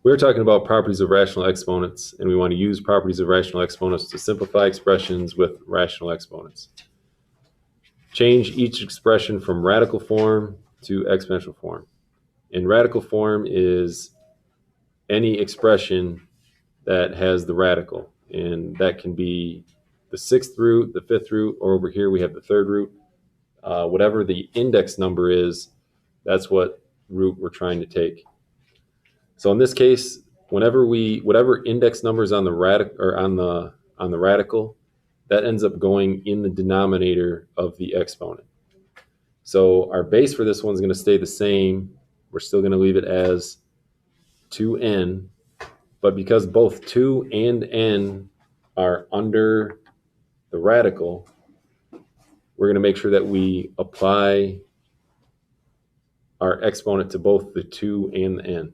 We're talking about properties of rational exponents, and we want to use properties of rational exponents to simplify expressions with rational exponents. Change each expression from radical form to exponential form. And radical form is any expression that has the radical, and that can be the sixth root, the fifth root, or over here we have the third root. Whatever the index number is, that's what root we're trying to take. So in this case, whatever index number is on the radical, that ends up going in the denominator of the exponent. So our base for this one is going to stay the same. We're still going to leave it as 2n, but because both 2 and n are under the radical, we're going to make sure that we apply our exponent to both the 2 and the n.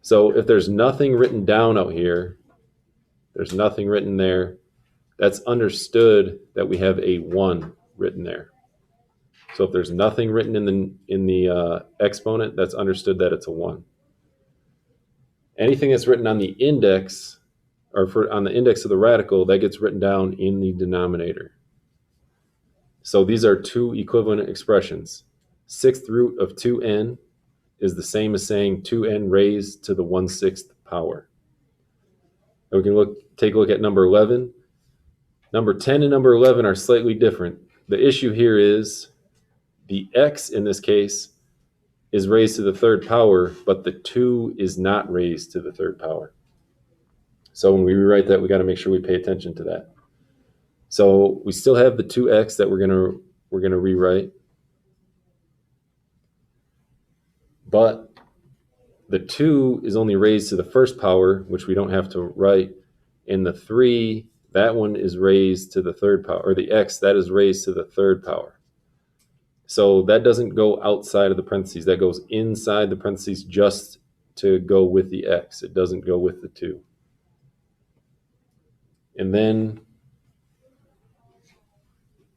So if there's nothing written down out here, there's nothing written there, that's understood that we have a 1 written there. So if there's nothing written in the exponent, that's understood that it's a 1. Anything that's written on the index, or on the index of the radical, that gets written down in the denominator. So these are two equivalent expressions. Sixth root of 2n is the same as saying 2n raised to the 1/6 power. And we can take a look at number 11. Number 10 and number 11 are slightly different. The issue here is the x in this case is raised to the third power, but the 2 is not raised to the third power. So when we rewrite that, we got to make sure we pay attention to that. So we still have the 2x that we're gonna rewrite, but the 2 is only raised to the first power, which we don't have to write, and the 3, that one is raised to the third power, or the x, that is raised to the third power. So that doesn't go outside of the parentheses, that goes inside the parentheses just to go with the x. It doesn't go with the 2. And then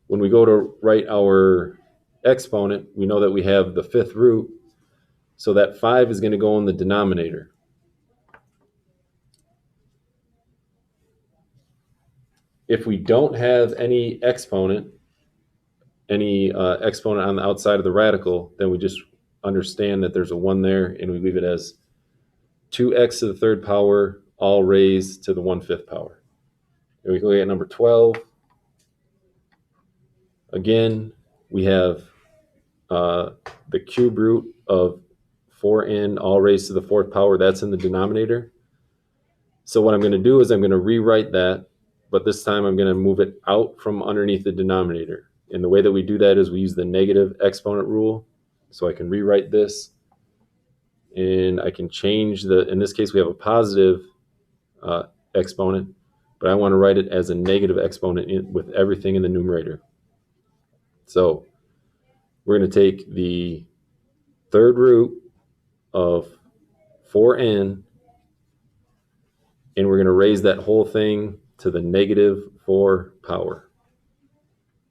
when we go to write our exponent, we know that we have the fifth root, so that 5 is going to go in the denominator. If we don't have any exponent on the outside of the radical, then we just understand that there's a 1 there, and we leave it as 2x to the third power, all raised to the 1/5 power. And we can look at number 12. Again, we have the cube root of 4n all raised to the 4th power. That's in the denominator. So what I'm going to do is I'm going to rewrite that, but this time I'm going to move it out from underneath the denominator. And the way that we do that is we use the negative exponent rule. So I can rewrite this, and I can change in this case we have a positive exponent, but I want to write it as a negative exponent with everything in the numerator. So we're going to take the third root of 4n, and we're going to raise that whole thing to the -4 power.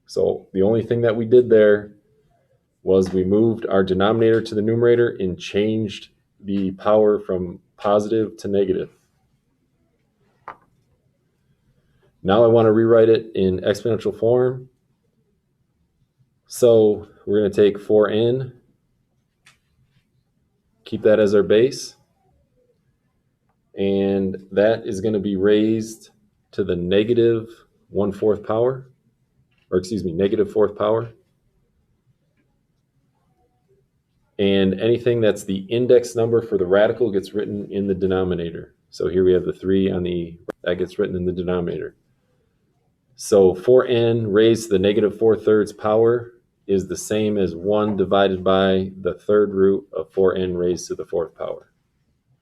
So the only thing that we did there was we moved our denominator to the numerator and changed the power from positive to negative. Now I want to rewrite it in exponential form. So we're going to take 4n, keep that as our base, and that is going to be raised to the -1/4 power, or excuse me, -4th power. And anything that's the index number for the radical gets written in the denominator. So here we have the 3 that gets written in the denominator. So 4n raised to the -4/3 power is the same as 1 divided by the third root of 4n raised to the 4th power.